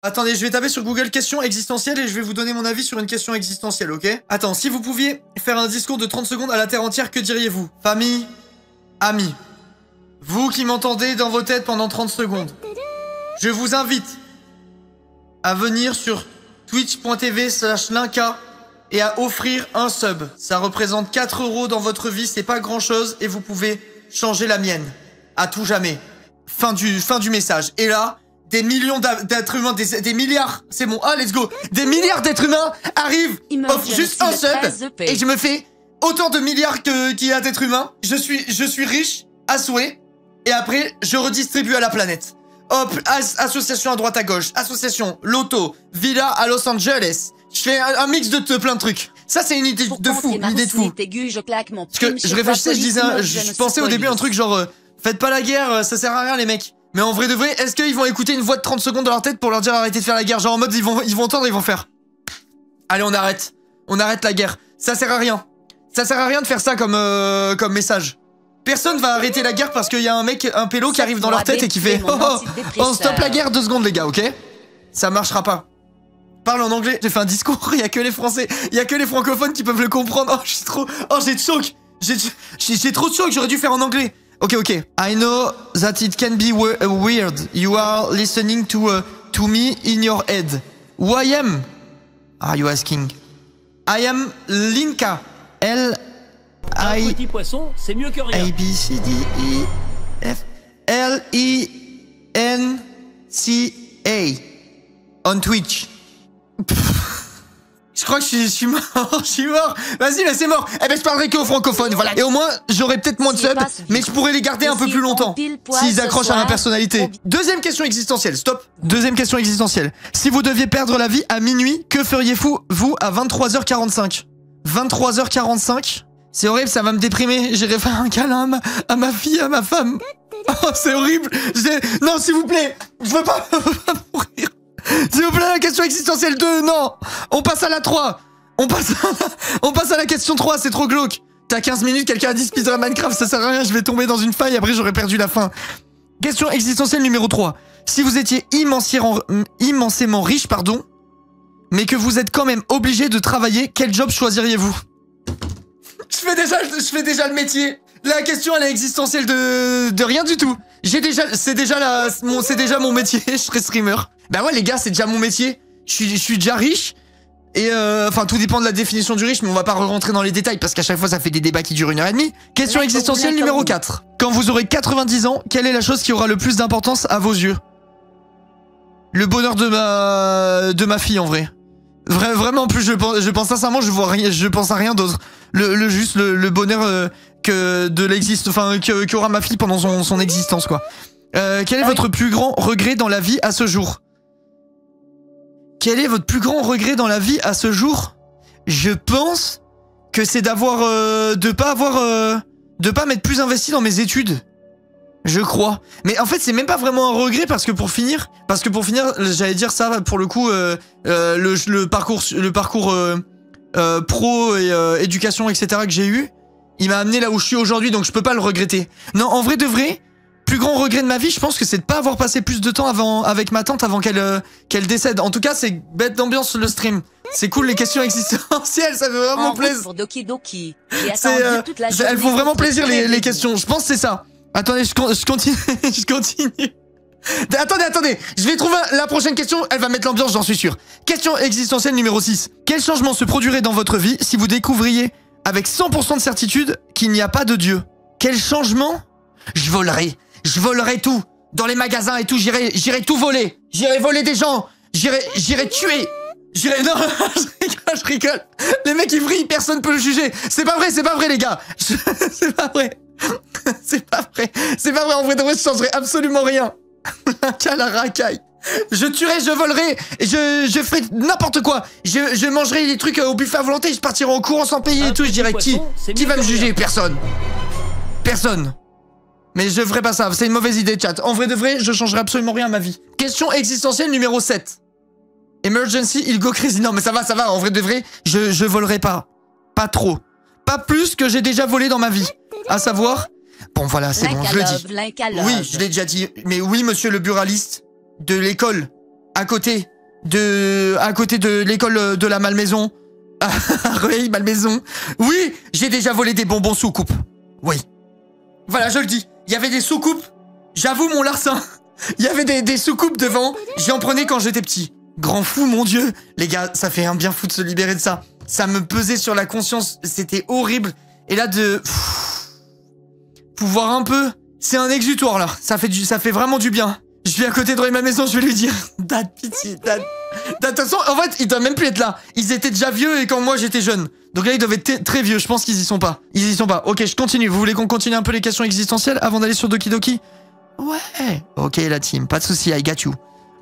Attendez, je vais taper sur Google question existentielle et je vais vous donner mon avis sur une question existentielle, ok? Attends, si vous pouviez faire un discours de 30 secondes à la Terre entière, que diriez-vous? Famille, amis, vous qui m'entendez dans vos têtes pendant 30 secondes, je vous invite à venir sur twitch.tv/linka et à offrir un sub. Ça représente 4 € dans votre vie, c'est pas grand chose et vous pouvez changer la mienne. À tout jamais. Fin du message. Et là, des millions d'êtres humains, des milliards, c'est bon, ah let's go. Des milliards d'êtres humains arrivent, offrent juste un sub et je me fais autant de milliards qu'il y a d'êtres humains. Je suis riche à souhait et après je redistribue à la planète. Hop, association à droite à gauche, association, loto, villa à Los Angeles. Je fais un mix de plein de trucs. Ça c'est une idée de fou, une idée de fou. Parce que je réfléchissais, je pensais au début un truc genre faites pas la guerre, ça sert à rien les mecs. Mais en vrai de vrai, est-ce qu'ils vont écouter une voix de 30 secondes dans leur tête pour leur dire arrêtez de faire la guerre? Genre en mode ils vont entendre, ils vont faire allez on arrête la guerre. Ça sert à rien. Ça sert à rien de faire ça comme message. Personne va arrêter la guerre parce qu'il y a un mec, un pélo qui arrive dans leur tête et qui fait on stop la guerre 2 secondes les gars, ok? Ça marchera pas. Parle en anglais, j'ai fait un discours, il y a que les français, il y a que les francophones qui peuvent le comprendre. J'ai de choc. J'ai trop de choc, j'aurais dû faire en anglais. Ok. I know that it can be weird. You are listening to me in your head. Who I am? Are you asking? I am Linka. Un petit poisson, c'est mieux que rien. A B C D E F L E N C A on Twitch. Je crois que je suis mort, Vas-y, là c'est mort. Eh ben je parlerai que aux francophones, voilà. Et au moins, j'aurai peut-être moins de subs, mais je pourrais les garder un peu plus longtemps. S'ils accrochent à ma personnalité. Deuxième question existentielle, stop. Deuxième question existentielle. Si vous deviez perdre la vie à minuit, que feriez-vous, à 23h45? 23h45? C'est horrible, ça va me déprimer. J'irai faire un câlin à ma fille, à ma femme. Oh, c'est horrible. Non, s'il vous plaît. Je veux pas mourir. S'il vous plaît, la question existentielle 2, non. On passe à la 3. On passe à la question 3, c'est trop glauque. T'as 15 minutes, quelqu'un a dit speedrun Minecraft, ça sert à rien, je vais tomber dans une faille, après j'aurais perdu la fin. Question existentielle numéro 3. Si vous étiez immensément riche, mais que vous êtes quand même obligé de travailler, quel job choisiriez-vous? Je fais déjà le métier. La question, elle est existentielle de rien du tout. C'est déjà mon métier, je serai streamer. Bah ouais les gars, c'est déjà mon métier. Je suis déjà riche. Et enfin tout dépend de la définition du riche, mais on va pas rentrer dans les détails parce qu'à chaque fois ça fait des débats qui durent 1h30. Question existentielle numéro 4. Quand vous aurez 90 ans, quelle est la chose qui aura le plus d'importance à vos yeux? Le bonheur de ma fille en vrai. Vraiment, plus je pense sincèrement, je pense à rien d'autre. Le bonheur qu'aura ma fille pendant son existence quoi. Quel est votre plus grand regret dans la vie à ce jour? Quel est votre plus grand regret dans la vie à ce jour? Je pense que c'est de pas m'être plus investi dans mes études. Je crois. Mais en fait, c'est même pas vraiment un regret parce que pour finir, j'allais dire ça pour le coup, le parcours pro et éducation, etc. que j'ai eu, il m'a amené là où je suis aujourd'hui, donc je peux pas le regretter. Non, en vrai de vrai, plus grand regret de ma vie, je pense que c'est de pas avoir passé plus de temps avec ma tante avant qu'elle décède. En tout cas, c'est bête d'ambiance le stream. C'est cool les questions existentielles, ça fait vraiment plaisir. Elles font vraiment plaisir les questions. Je pense que c'est ça. Attendez, je continue. Je continue. Attendez, je vais trouver la prochaine question, elle va mettre l'ambiance, j'en suis sûr. Question existentielle numéro 6. Quel changement se produirait dans votre vie si vous découvriez avec 100% de certitude qu'il n'y a pas de Dieu? Quel changement? Je volerai tout. Dans les magasins et tout, j'irai tout voler. J'irai voler des gens. J'irai tuer. Non, je rigole. Les mecs ils vrillent, personne peut le juger. C'est pas vrai les gars. C'est pas vrai. C'est pas vrai, en vrai de vrai, je changerai absolument rien. La racaille. Je tuerai, je volerai, je ferai n'importe quoi. Je mangerai des trucs au buffet à volonté, je partirai en courant sans payer et tout. Je dirais qui va me juger? Personne. Mais je ferai pas ça, c'est une mauvaise idée chat. En vrai de vrai, je changerai absolument rien à ma vie. Question existentielle numéro 7. Emergency, il go crazy. Non mais ça va, en vrai de vrai, je volerai pas. Pas trop. Pas plus que j'ai déjà volé dans ma vie. À savoir... Bon voilà, c'est bon, je le dis. Oui, je l'ai déjà dit. Mais oui, monsieur le buraliste de l'école. à côté de l'école de la Malmaison. Rueil, Malmaison. Oui, j'ai déjà volé des bonbons soucoupes. Oui. Voilà, je le dis. Il y avait des soucoupes. J'avoue mon larcin. Il y avait des soucoupes devant. J'en prenais quand j'étais petit. Grand fou, mon Dieu. Les gars, ça fait un bien fou de se libérer de ça. Ça me pesait sur la conscience. C'était horrible. Et là, de pouvoir un peu... C'est un exutoire, là. Ça fait vraiment du bien. Je suis à côté de ma maison, je vais lui dire... Dad, pitié, Dad. De toute façon, en fait, ils doivent même plus être là. Ils étaient déjà vieux et quand moi, j'étais jeune. Donc là, ils doivent être très vieux. Je pense qu'ils y sont pas. Ils y sont pas. Ok, je continue. Vous voulez qu'on continue un peu les questions existentielles avant d'aller sur Doki Doki? Ouais. Ok, la team. Pas de souci. I got you.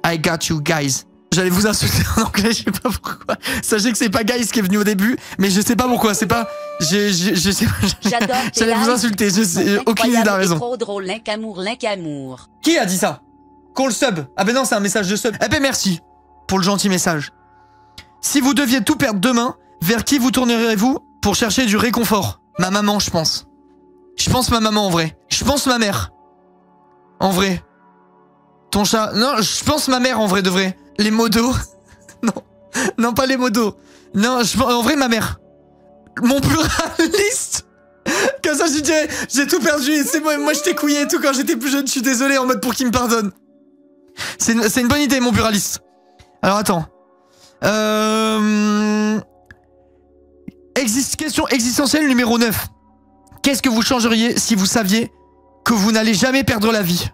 I got you, guys. J'allais vous insulter en anglais, je sais pas pourquoi. Sachez que c'est pas guys qui est venu au début, mais je sais pas pourquoi. C'est pas... Je sais pas. J'allais vous insulter. Je sais... Aucune idée de la raison. Trop drôle, l'incamour. Qui a dit ça? Qu'on le sub. Ah ben non, c'est un message de sub. Eh ben merci pour le gentil message. Si vous deviez tout perdre demain, vers qui vous tournerez-vous pour chercher du réconfort? Ma maman, je pense. Je pense ma maman en vrai. Je pense ma mère. En vrai. Ton chat. Non, je pense ma mère en vrai de vrai. Les modos. Non. Non, pas les modos. Non, en vrai ma mère. Mon pluraliste. Comme ça je dirais, j'ai tout perdu et c'est moi je t'ai couillé et tout quand j'étais plus jeune, je suis désolé en mode pour qu'il me pardonne. C'est une bonne idée mon pluraliste. Alors attends. Question existentielle numéro 9. Qu'est-ce que vous changeriez si vous saviez que vous n'allez jamais perdre la vie?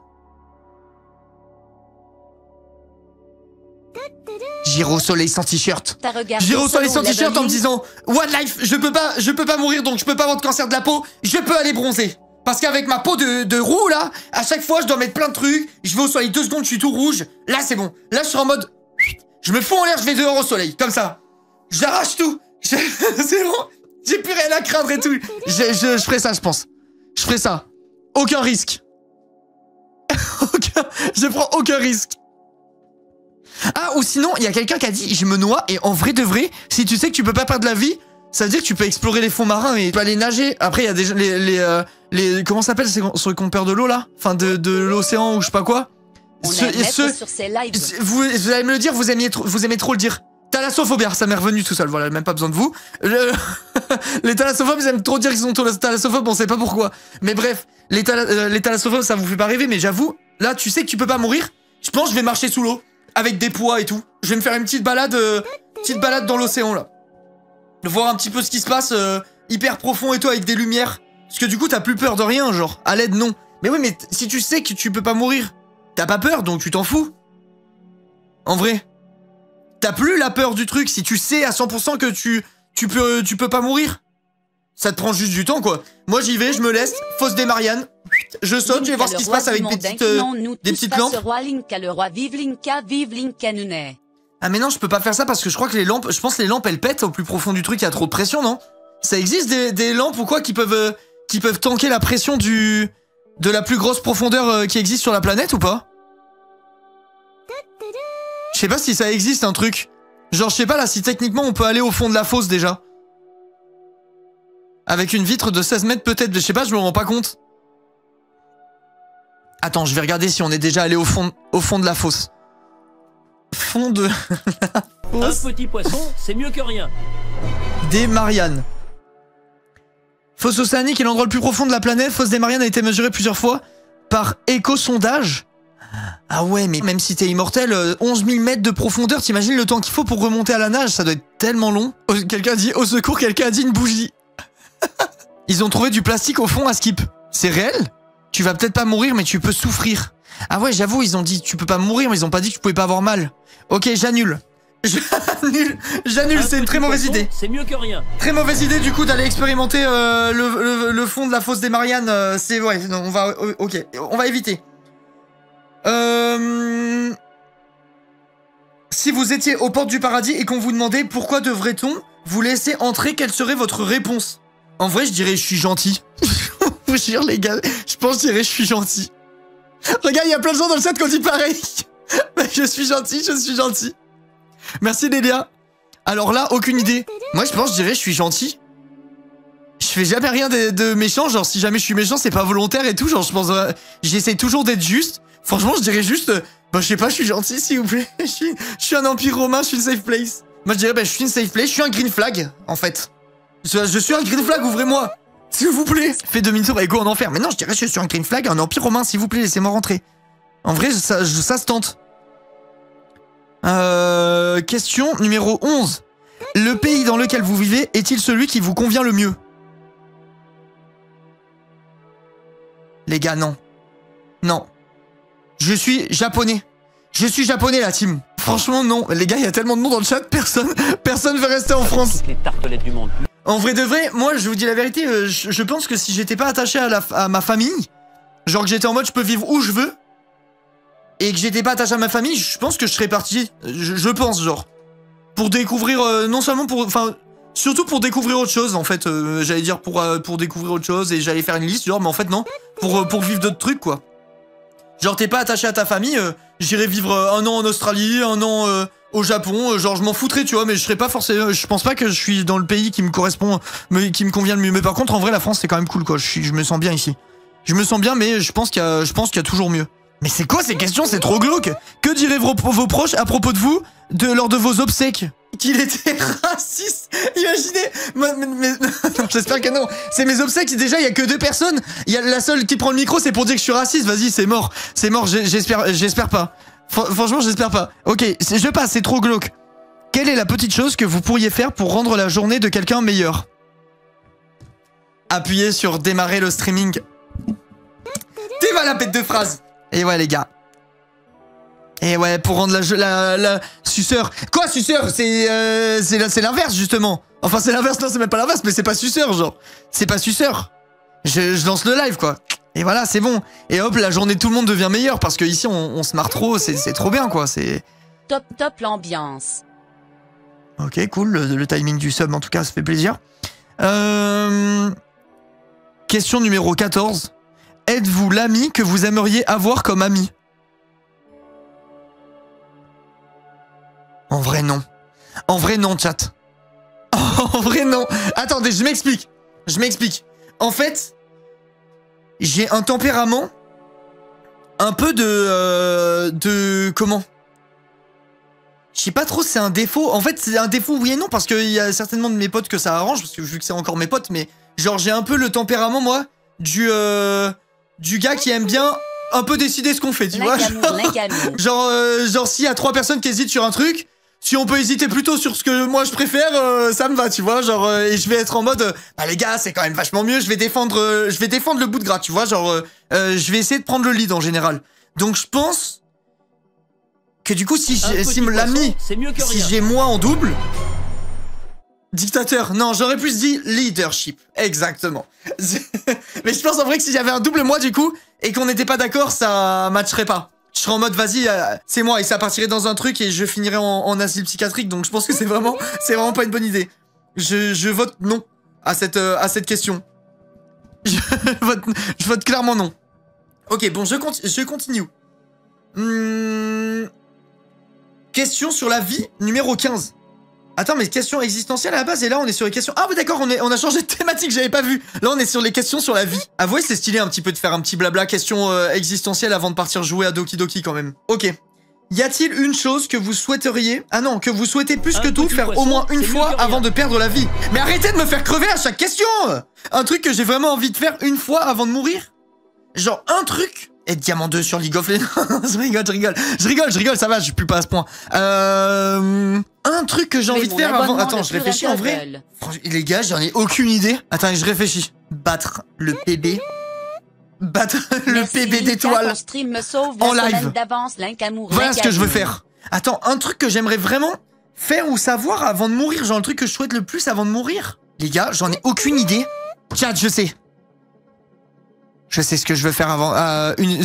J'irai au soleil sans t-shirt. J'irai au soleil sans t-shirt en me disant One life, je peux pas mourir donc je peux pas avoir de cancer de la peau, je peux aller bronzer. Parce qu'avec ma peau de roux là, à chaque fois je dois mettre plein de trucs, je vais au soleil 2 secondes, je suis tout rouge. Là c'est bon. Là je suis en mode je me fous en l'air, je vais dehors au soleil, comme ça. J'arrache tout. C'est bon. J'ai plus rien à craindre et tout. Je ferai ça, je pense. Je ferai ça. Aucun risque. Je prends aucun risque. Ah, ou sinon, il y a quelqu'un qui a dit je me noie et en vrai de vrai, si tu sais que tu peux pas perdre la vie, ça veut dire que tu peux explorer les fonds marins et tu peux aller nager. Après, il y a des comment ça s'appelle ceux qui ont peur de l'eau là? Enfin, de l'océan ou je sais pas quoi. Vous allez me le dire, vous aimez trop le dire. Thalassophobia, ça m'est revenu tout seul, voilà, même pas besoin de vous. Les thalassophobes, ils aiment trop dire qu'ils sont thalassophobes, on sait pas pourquoi. Mais bref, les thalassophobes, ça vous fait pas rêver, mais j'avoue, là, tu sais que tu peux pas mourir. Je pense que je vais marcher sous l'eau, avec des poids et tout. Je vais me faire une petite balade dans l'océan, là. Voir un petit peu ce qui se passe, hyper profond et tout, avec des lumières. Parce que du coup, t'as plus peur de rien, genre, à l'aide, non. Mais oui, mais si tu sais que tu peux pas mourir, t'as pas peur, donc tu t'en fous. En vrai. T'as plus la peur du truc si tu sais à 100% que tu peux pas mourir. Ça te prend juste du temps, quoi. Moi, j'y vais, je me laisse, fosse des Mariannes. Je saute, je vais voir ce qui se passe avec des petites lampes. Ah mais non, je peux pas faire ça parce que je crois que les lampes, je pense que les lampes elles pètent au plus profond du truc, il y a trop de pression, non? Ça existe des lampes ou quoi qui peuvent tanker la pression de la plus grosse profondeur qui existe sur la planète ou pas? Je sais pas si ça existe un truc. Genre je sais pas là si techniquement on peut aller au fond de la fosse déjà. Avec une vitre de 16 mètres peut-être, je sais pas, je me rends pas compte. Attends, je vais regarder si on est déjà allé au fond de la fosse. Fond de la fosse. Un petit poisson, c'est mieux que rien. Des Mariannes. Fosse océanique est l'endroit le plus profond de la planète. Fosse des Mariannes a été mesurée plusieurs fois par éco-sondage. Ah ouais, mais même si t'es immortel, 11 000 mètres de profondeur, t'imagines le temps qu'il faut pour remonter à la nage? Ça doit être tellement long. Quelqu'un dit, au secours, quelqu'un a dit une bougie. Ils ont trouvé du plastique au fond à Skip. C'est réel? Tu vas peut-être pas mourir, mais tu peux souffrir. Ah ouais, j'avoue, ils ont dit tu peux pas mourir, mais ils ont pas dit que tu pouvais pas avoir mal. Ok, j'annule. J'annule, c'est une très mauvaise idée. C'est mieux que rien. Très mauvaise idée du coup d'aller expérimenter le fond de la fosse des Mariannes. C'est ouais, non, on va éviter. Si vous étiez aux portes du paradis et qu'on vous demandait pourquoi devrait-on vous laisser entrer, quelle serait votre réponse? En vrai, je dirais je suis gentil. Je vous jure les gars, je pense que je dirais je suis gentil. Regarde, il y a plein de gens dans le chat qui ont dit pareil. Je suis gentil, je suis gentil. Merci Lélia. Alors là, aucune idée. Moi je pense que je dirais je suis gentil. Je fais jamais rien de méchant, genre si jamais je suis méchant, c'est pas volontaire et tout, genre je pense... j'essaie toujours d'être juste. Franchement, je dirais juste... bah je sais pas, je suis gentil s'il vous plaît. Je suis un empire romain, je suis une safe place. Moi je dirais, bah je suis une safe place, je suis un green flag, en fait. Je suis un green flag, ouvrez-moi. S'il vous plaît. Fais demi-tour et go en enfer. Mais non, je dirais je suis un green flag, un empire romain, s'il vous plaît, laissez-moi rentrer. En vrai, ça se tente. Question numéro 11. Le pays dans lequel vous vivez est-il celui qui vous convient le mieux? Les gars, non. Non. Je suis japonais. Je suis japonais, la team. Franchement, non. Les gars, il y a tellement de monde dans le chat, personne veut rester en France. Toutes les tartelettes du monde. En vrai de vrai, moi, je vous dis la vérité, je pense que si j'étais pas attaché à ma famille, genre que j'étais en mode je peux vivre où je veux, et que j'étais pas attaché à ma famille, je pense que je serais parti. Je pense, genre. Pour découvrir, non seulement pour... Enfin, surtout pour découvrir autre chose, en fait. J'allais dire pour découvrir autre chose, et j'allais faire une liste, genre, mais en fait, non. Pour vivre d'autres trucs, quoi. Genre, t'es pas attaché à ta famille, j'irais vivre un an en Australie, un an au Japon, genre, je m'en foutrais, tu vois, mais je serais pas forcément... Je pense pas que je suis dans le pays qui me correspond, qui me convient le mieux. Mais par contre, en vrai, la France, c'est quand même cool, quoi. Je me sens bien ici. Je me sens bien, mais je pense qu'il y a toujours mieux. Mais c'est quoi ces questions? C'est trop glauque. Que diraient vos proches à propos de vous lors de vos obsèques? Qu'il était raciste. Imaginez. Non, j'espère que non. C'est mes obsèques. Déjà, il y a que 2 personnes. Il y a la seule qui prend le micro, c'est pour dire que je suis raciste. Vas-y, c'est mort. C'est mort. J'espère pas. Franchement, j'espère pas. Ok, je passe. C'est trop glauque. Quelle est la petite chose que vous pourriez faire pour rendre la journée de quelqu'un meilleure? Appuyez sur démarrer le streaming. T'es mal la bête de phrase. Et ouais, les gars. Et ouais, pour rendre la suceur. Quoi, suceur? C'est l'inverse, justement. Enfin, c'est l'inverse, non, c'est même pas l'inverse, mais c'est pas suceur, genre. C'est pas suceur. Je lance le live, quoi. Et voilà, c'est bon. Et hop, la journée de tout le monde devient meilleure, parce que ici, on se marre trop, c'est trop bien, quoi. C'est... Top l'ambiance. Ok, cool, le timing du sub, en tout cas, ça fait plaisir. Question numéro 14. Êtes-vous l'ami que vous aimeriez avoir comme ami? En vrai, non. En vrai, non, chat. En vrai, non. Attendez, je m'explique. En fait, j'ai un tempérament un peu comment? Je sais pas trop si c'est un défaut. En fait, c'est un défaut, oui et non, parce qu'il y a certainement de mes potes que ça arrange, parce que vu que c'est encore mes potes, mais genre, j'ai un peu le tempérament, moi, du gars qui aime bien un peu décider ce qu'on fait, tu vois. Genre s'il y a 3 personnes qui hésitent sur un truc, si on peut hésiter plutôt sur ce que moi je préfère, ça me va, tu vois. Genre, et je vais être en mode, bah les gars, c'est quand même vachement mieux, je vais défendre le bout de gras, tu vois. Genre, je vais essayer de prendre le lead en général. Donc je pense que du coup, si l'ami, si j'ai moi en double... Dictateur, non, j'aurais plus dit leadership, exactement. Mais je pense en vrai que si j'avais un double moi du coup, et qu'on n'était pas d'accord, ça matcherait pas. Je serais en mode vas-y, c'est moi, et ça partirait dans un truc et je finirais en asile psychiatrique, donc je pense que c'est vraiment pas une bonne idée. Je vote non à cette question. Je vote clairement non. Ok, bon, je continue. Question sur la vie, numéro 15. Attends, mais question existentielle à la base, et là on est sur les questions... Ah oui d'accord, on a changé de thématique, j'avais pas vu. Là on est sur les questions sur la vie. Avouez, c'est stylé un petit peu de faire un petit blabla question existentielle avant de partir jouer à Doki Doki quand même. Ok. Y a-t-il une chose que vous souhaiteriez... Ah non, que vous souhaitez plus que tout faire au moins une fois avant de perdre la vie? Mais arrêtez de me faire crever à chaque question! Un truc que j'ai vraiment envie de faire une fois avant de mourir? Genre un truc? Être diamant 2 sur League of Legends. Je rigole, ça va, je pue pas à ce point. Un truc que j'ai envie de faire avant... Attends, je réfléchis en vrai. Les gars, j'en ai aucune idée. Attends, je réfléchis. Battre le PB. Battre le PB d'étoiles en live. Voilà ce que je veux faire. Attends, un truc que j'aimerais vraiment faire ou savoir avant de mourir. Genre le truc que je souhaite le plus avant de mourir. Les gars, j'en ai aucune idée. Chat, je sais. Je sais ce que je veux faire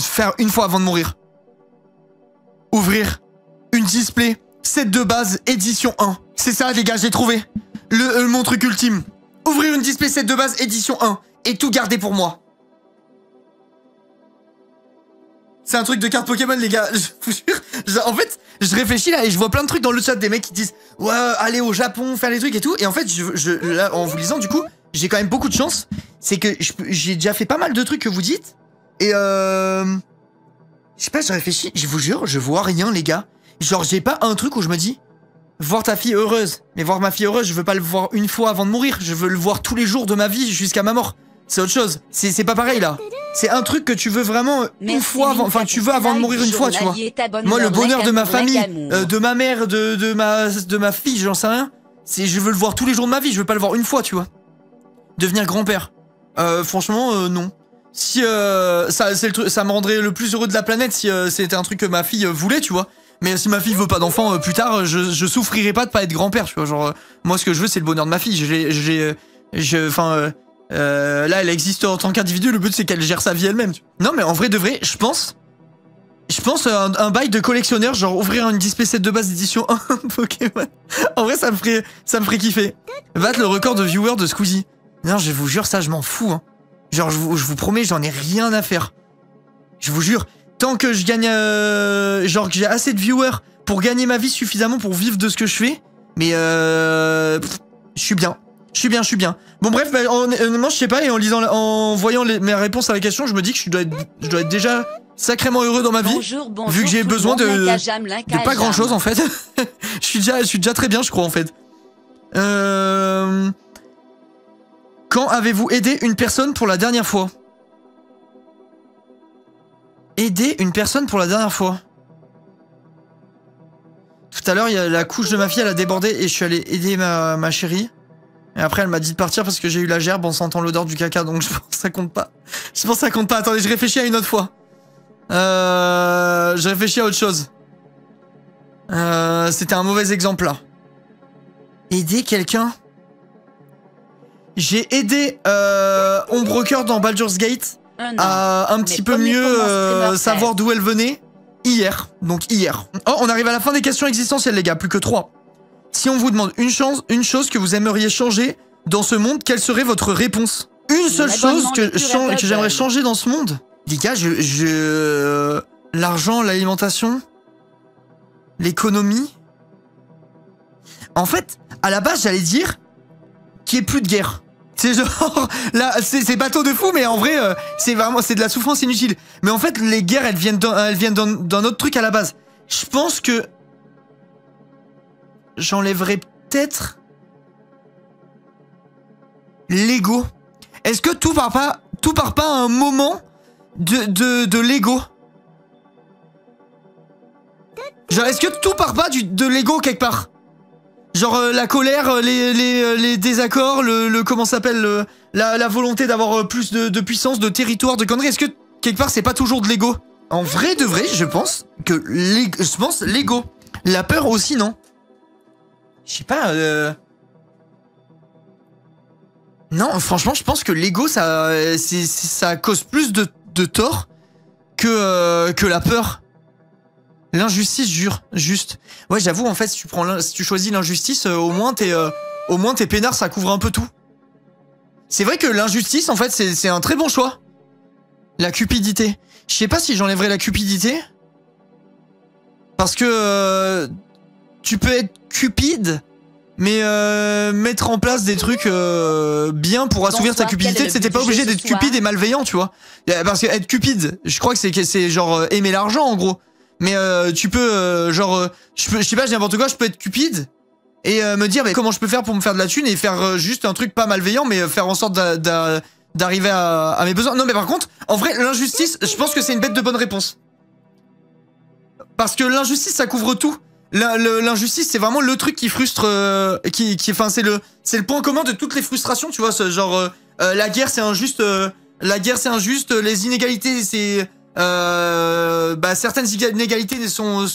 faire une fois avant de mourir. Ouvrir une display, set de base, édition 1. C'est ça les gars, j'ai trouvé. Mon truc ultime. Ouvrir une display set de base, édition 1. Et tout garder pour moi. C'est un truc de carte Pokémon les gars, je vous jure. En fait, je réfléchis là et je vois plein de trucs dans le chat des mecs qui disent ouais, aller au Japon, faire les trucs et tout. Et en fait, là, en vous lisant du coup, j'ai quand même beaucoup de chance, c'est que j'ai déjà fait pas mal de trucs que vous dites, et je sais pas, je réfléchis, je vous jure, je vois rien les gars. Genre j'ai pas un truc où je me dis, voir ta fille heureuse, mais voir ma fille heureuse, je veux pas le voir une fois avant de mourir, je veux le voir tous les jours de ma vie jusqu'à ma mort. C'est autre chose, c'est pas pareil là. C'est un truc que tu veux vraiment une fois avant, enfin tu veux avant de mourir une fois, tu vois. Moi le bonheur de ma famille, de ma mère, de ma fille, j'en sais rien. Je veux le voir tous les jours de ma vie, je veux pas le voir une fois, tu vois. Devenir grand-père. Franchement, non. Si ça me rendrait le plus heureux de la planète si c'était un truc que ma fille voulait, tu vois. Mais si ma fille veut pas d'enfant plus tard, je souffrirais pas de pas être grand-père, tu vois. Genre, moi ce que je veux c'est le bonheur de ma fille. Là elle existe en tant qu'individu, le but c'est qu'elle gère sa vie elle-même. Non mais en vrai de vrai, je pense un bail de collectionneur, genre ouvrir une 10p7 de base d'édition 1 Pokémon. En vrai ça me ferait kiffer. Battre le record de viewers de Squeezie. Non je vous jure ça je m'en fous hein. Genre je vous promets j'en ai rien à faire. Je vous jure, tant que je gagne genre que j'ai assez de viewers pour gagner ma vie suffisamment pour vivre de ce que je fais, mais je suis bien. Je suis bien. Bon bref, bah, honnêtement je sais pas, et en voyant mes réponses à la question, je me dis que je dois être déjà sacrément heureux dans ma vie, bonjour, vu que j'ai besoin de pas grand chose en fait. je suis déjà très bien je crois en fait. Quand avez-vous aidé une personne pour la dernière fois? Aider une personne pour la dernière fois. Tout à l'heure, il y a la couche de ma fille, elle a débordé et je suis allé aider ma chérie. Et après, elle m'a dit de partir parce que j'ai eu la gerbe en sentant l'odeur du caca, donc je pense que ça compte pas. Je pense que ça compte pas. Attendez, je réfléchis à une autre fois. Je réfléchis à autre chose. C'était un mauvais exemple là. Aider quelqu'un. J'ai aidé Ombrecoeur dans Baldur's Gate à un petit peu mieux savoir d'où elle venait hier. Donc hier. Oh, on arrive à la fin des questions existentielles les gars, plus que 3. Si on vous demande une chose que vous aimeriez changer dans ce monde, quelle serait votre réponse? Une seule chose que j'aimerais changer dans ce monde? Les gars, l'argent, l'alimentation, l'économie. En fait, à la base, j'allais dire qu'il n'y ait plus de guerre. C'est genre, là, c'est bateau de fou, mais en vrai, c'est de la souffrance inutile. Mais en fait, les guerres, elles viennent d'un autre truc à la base. Je pense que j'enlèverais peut-être l'ego. Est-ce que tout part pas à un moment de l'ego? Genre, est-ce que tout part pas de l'ego quelque part? Genre la colère, les désaccords, comment s'appelle, la volonté d'avoir plus de puissance, de territoire, de conneries. Est-ce que quelque part c'est pas toujours de l'ego? En vrai de vrai, je pense l'ego. La peur aussi, non? Je sais pas. Non, franchement, je pense que l'ego, ça cause plus de tort que la peur. L'injustice, juste. Ouais, j'avoue, en fait, si tu choisis l'injustice, au moins t'es peinard, ça couvre un peu tout. C'est vrai que l'injustice, en fait, c'est un très bon choix. La cupidité. Je sais pas si j'enlèverais la cupidité. Parce que tu peux être cupide, mais mettre en place des trucs bien pour assouvir ta cupidité. T'es pas obligé d'être cupide et malveillant, tu vois. Parce que être cupide, je crois que c'est genre aimer l'argent, en gros. Mais tu peux je sais pas, n'importe quoi, je peux être cupide et me dire mais comment je peux faire pour me faire de la thune et faire juste un truc pas malveillant mais faire en sorte d'arriver à mes besoins. Non mais par contre, en vrai, l'injustice, je pense que c'est une bête de bonne réponse. Parce que l'injustice, ça couvre tout. L'injustice, c'est vraiment le truc qui frustre, enfin c'est le point commun de toutes les frustrations, tu vois, genre la guerre c'est injuste, les inégalités c'est certaines inégalités sont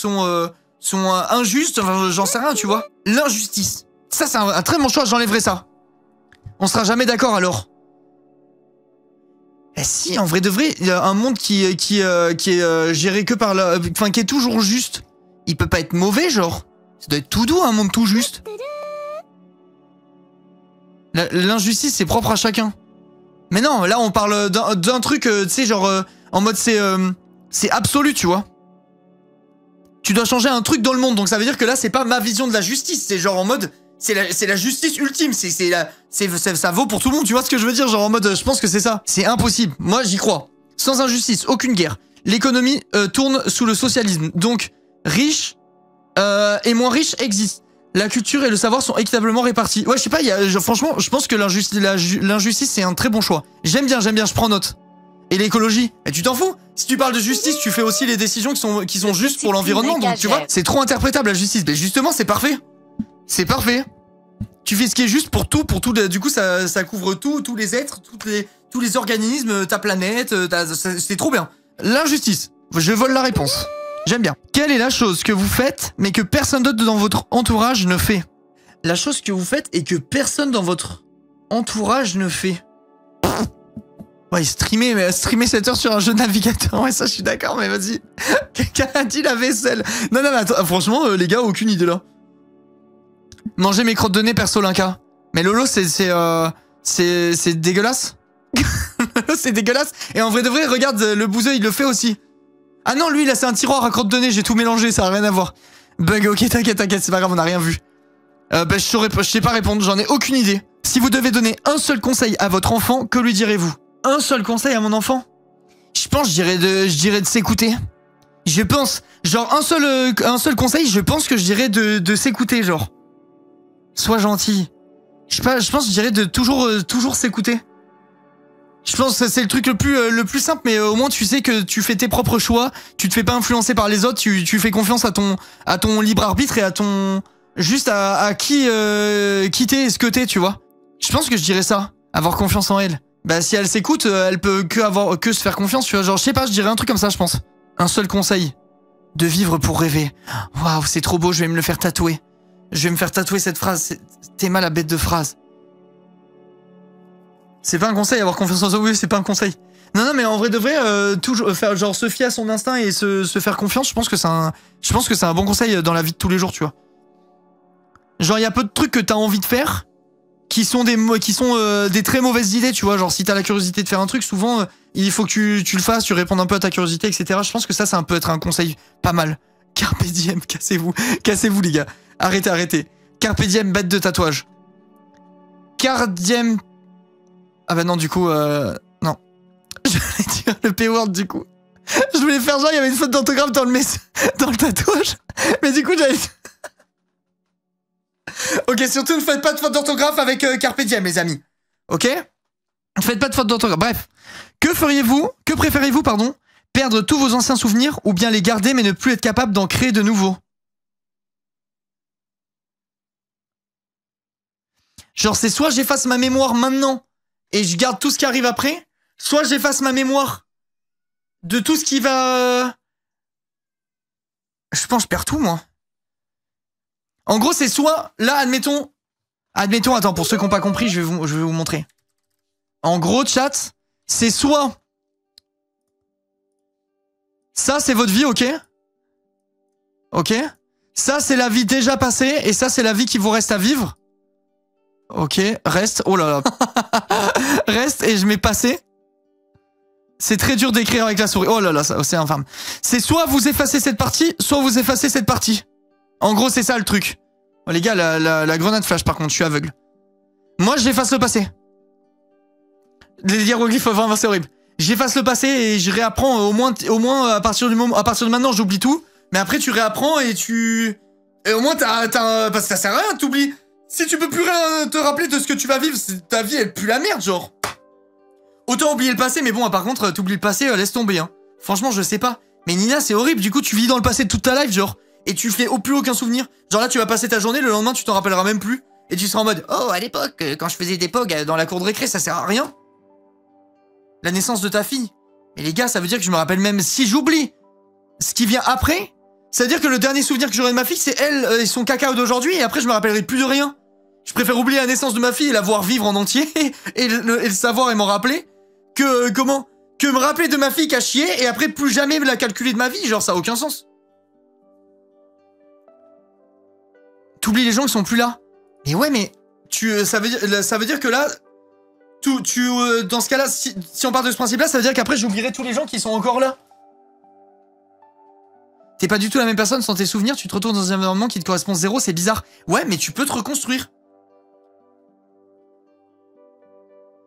injustes, enfin, j'en sais rien, tu vois. L'injustice. Ça, c'est un très bon choix, j'enlèverai ça. On sera jamais d'accord, alors. Eh si, en vrai de vrai, il y a un monde qui est géré que par enfin, qui est toujours juste. Il peut pas être mauvais, genre. Ça doit être tout doux, un monde tout juste. L'injustice, c'est propre à chacun. Mais non, là, on parle d'un truc, tu sais, genre... en mode c'est absolu, tu vois. Tu dois changer un truc dans le monde, donc ça veut dire que là c'est pas ma vision de la justice, c'est genre en mode C'est la justice ultime, ça vaut pour tout le monde, tu vois ce que je veux dire? Genre en mode, je pense que c'est ça. C'est impossible, moi j'y crois. Sans injustice, aucune guerre. L'économie tourne sous le socialisme, donc riches et moins riches existent. La culture et le savoir sont équitablement répartis. Ouais, je sais pas, franchement, je pense que l'injustice c'est un très bon choix. J'aime bien, je prends note. Et l'écologie, tu t'en fous? Si tu parles de justice, tu fais aussi les décisions qui sont justes pour l'environnement, donc tu vois, c'est trop interprétable la justice. Mais justement, c'est parfait. C'est parfait. Tu fais ce qui est juste pour tout, du coup ça couvre tout, tous les êtres, tous les organismes, ta planète, c'est trop bien. L'injustice, je vole la réponse. J'aime bien. Quelle est la chose que vous faites, mais que personne d'autre dans votre entourage ne fait? La chose que vous faites et que personne dans votre entourage ne fait. Ouais, streamer 7 heures sur un jeu de navigateur, ouais, ça je suis d'accord, mais vas-y. Quelqu'un a dit la vaisselle. Non, mais attends, franchement, les gars, aucune idée là. Manger mes crottes de nez perso Linka. Mais Lolo, c'est dégueulasse. C'est dégueulasse. Et en vrai de vrai, regarde, le bouseux, il le fait aussi. Ah non, lui, là, c'est un tiroir à crottes de nez, j'ai tout mélangé, ça a rien à voir. Bug, ok, t'inquiète, c'est pas grave, on a rien vu. Je sais pas répondre, j'en ai aucune idée. Si vous devez donner un seul conseil à votre enfant, que lui direz-vous? Un seul conseil à mon enfant? Je pense, je dirais de s'écouter. Je pense, genre, un seul conseil, je pense que je dirais de s'écouter, genre. Sois gentil. Je sais pas, je pense, je dirais de toujours s'écouter. Je pense que c'est le truc le plus simple, mais au moins tu sais que tu fais tes propres choix, tu te fais pas influencer par les autres, tu fais confiance à ton libre arbitre et à ton... Juste à qui t'es et ce que t'es, tu vois. Je pense que je dirais ça, avoir confiance en elle. Bah si elle s'écoute, elle peut que se faire confiance, tu vois. Genre, je sais pas, je dirais un truc comme ça, je pense. Un seul conseil. De vivre pour rêver. Waouh, c'est trop beau, je vais me le faire tatouer. Je vais me faire tatouer cette phrase, t'es mal la bête de phrase. C'est pas un conseil, avoir confiance en soi, oui, c'est pas un conseil. Non, mais en vrai de vrai, toujours faire genre se fier à son instinct et se faire confiance, je pense que c'est un bon conseil dans la vie de tous les jours, tu vois. Genre, il y a peu de trucs que t'as envie de faire qui sont des très mauvaises idées, tu vois. Genre, si t'as la curiosité de faire un truc, souvent, il faut que tu le fasses, tu répondes un peu à ta curiosité, etc. Je pense que ça peut être un conseil pas mal. Carpe diem, cassez-vous les gars. Arrêtez. Carpe diem, bête de tatouage. Cardiem... Ah bah non, du coup, non. Je voulais dire le P-word, du coup. Je voulais faire genre, il y avait une faute d'orthographe dans le tatouage. Mais du coup, j'avais... Ok, surtout ne faites pas de faute d'orthographe avec Carpe diem, les amis. Ok? Ne faites pas de faute d'orthographe. Bref. Que préférez-vous, pardon, perdre tous vos anciens souvenirs ou bien les garder mais ne plus être capable d'en créer de nouveaux? Genre, c'est soit j'efface ma mémoire maintenant et je garde tout ce qui arrive après, soit j'efface ma mémoire de tout ce qui va... Je pense que je perds tout, moi. En gros, c'est soit... Là, admettons, attends, pour ceux qui n'ont pas compris, je vais vous montrer. En gros, chat, c'est soit... Ça, c'est votre vie, ok? Ok? Ça, c'est la vie déjà passée, et ça, c'est la vie qui vous reste à vivre. Ok, reste. Oh là là. Reste, et je mets passé. C'est très dur d'écrire avec la souris. Oh là là, c'est infâme. C'est soit vous effacez cette partie, soit vous effacez cette partie. En gros, c'est ça le truc. Oh, les gars, la grenade flash, par contre, je suis aveugle. Moi, j'efface le passé. Les hiéroglyphes, enfin, c'est horrible. J'efface le passé et je réapprends au moins à partir de maintenant, j'oublie tout. Mais après, tu réapprends et tu... Et au moins, parce que ça sert à rien, t'oublies. Si tu peux plus rien te rappeler de ce que tu vas vivre, ta vie, elle pue la merde, genre. Autant oublier le passé, mais bon, par contre, t'oublies le passé, laisse tomber, hein. Franchement, je sais pas. Mais Nina, c'est horrible, du coup, tu vis dans le passé toute ta life, genre. Et tu fais plus aucun souvenir. Genre là, tu vas passer ta journée, le lendemain, tu t'en rappelleras même plus. Et tu seras en mode, oh, à l'époque, quand je faisais des pogs dans la cour de récré, ça sert à rien. La naissance de ta fille. Mais les gars, ça veut dire que je me rappelle même si j'oublie ce qui vient après. Ça veut dire que le dernier souvenir que j'aurai de ma fille, c'est elle et son cacao d'aujourd'hui, et après, je me rappellerai plus de rien. Je préfère oublier la naissance de ma fille et la voir vivre en entier, et le savoir et m'en rappeler, que me rappeler de ma fille qui a chié, et après plus jamais me la calculer de ma vie, genre ça a aucun sens. T'oublies les gens qui sont plus là. Mais ouais, mais ça veut dire que là, dans ce cas-là, si on part de ce principe-là, ça veut dire qu'après j'oublierai tous les gens qui sont encore là. T'es pas du tout la même personne sans tes souvenirs, tu te retrouves dans un environnement qui te correspond zéro, c'est bizarre. Ouais, mais tu peux te reconstruire.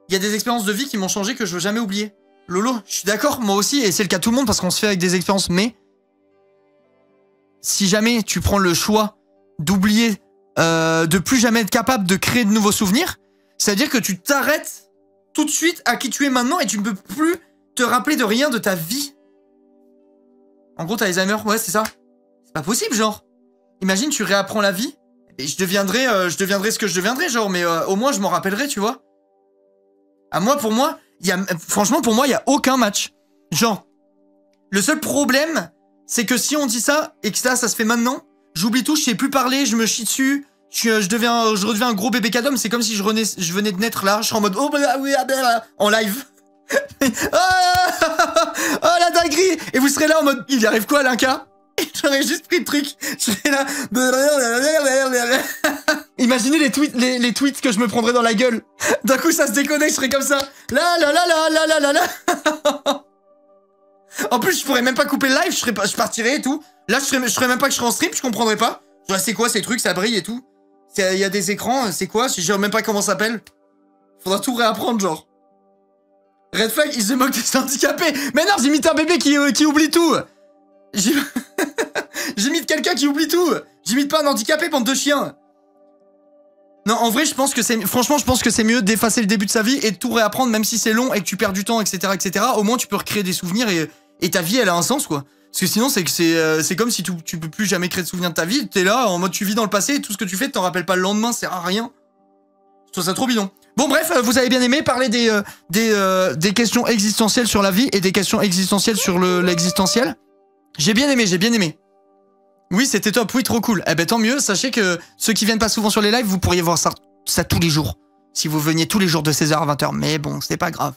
Il y a des expériences de vie qui m'ont changé que je veux jamais oublier. Lolo, je suis d'accord, moi aussi, et c'est le cas de tout le monde parce qu'on se fait avec des expériences, mais si jamais tu prends le choix d'oublier, de plus jamais être capable de créer de nouveaux souvenirs, c'est-à-dire que tu t'arrêtes tout de suite à qui tu es maintenant et tu ne peux plus te rappeler de rien de ta vie. En gros, t'as Alzheimer, ouais, c'est ça. C'est pas possible, genre. Imagine, tu réapprends la vie, et je deviendrai ce que je deviendrai, genre, mais au moins, je m'en rappellerai, tu vois. Ah, moi, pour moi, franchement, pour moi, il y a aucun match. Genre, le seul problème, c'est que si on dit ça, et que ça se fait maintenant, j'oublie tout, je sais plus parler, je me chie dessus, je redeviens un gros bébé cadom, c'est comme si je venais de naître là, je serais en mode, oh, oui, en live. Oh la dinguerie! Et vous serez là en mode, il y arrive quoi, Linka? Et j'aurais juste pris le truc. Je serais là. Imaginez les tweets que je me prendrais dans la gueule. D'un coup, ça se déconnecte, je serais comme ça. En plus, je pourrais même pas couper le live, je partirais et tout. Là, je serais même pas que je serais en stream, je comprendrais pas. Genre, c'est quoi ces trucs, ça brille et tout. Il y a des écrans, c'est quoi? Je sais même pas comment ça s'appelle. Faudra tout réapprendre, genre. Red flag, il se moque des handicapés. Mais non, j'imite un bébé qui oublie tout. J'imite quelqu'un qui oublie tout. J'imite pas un handicapé, bande de chiens. Non, en vrai, je pense que c'est mieux d'effacer le début de sa vie et de tout réapprendre, même si c'est long et que tu perds du temps, etc., etc. Au moins, tu peux recréer des souvenirs et ta vie, elle a un sens, quoi. Parce que sinon, c'est comme si tu peux plus jamais créer de souvenirs de ta vie. T'es là, en mode, tu vis dans le passé et tout ce que tu fais, t'en rappelles pas le lendemain, ça sert à rien. Je trouve ça trop bidon. Bon, bref, vous avez bien aimé parler des questions existentielles sur la vie et des questions existentielles sur l'existentiel. J'ai bien aimé. Oui, c'était top, oui, trop cool. Eh ben, tant mieux, sachez que ceux qui viennent pas souvent sur les lives, vous pourriez voir ça tous les jours. Si vous veniez tous les jours de 16h à 20h, mais bon, c'est pas grave.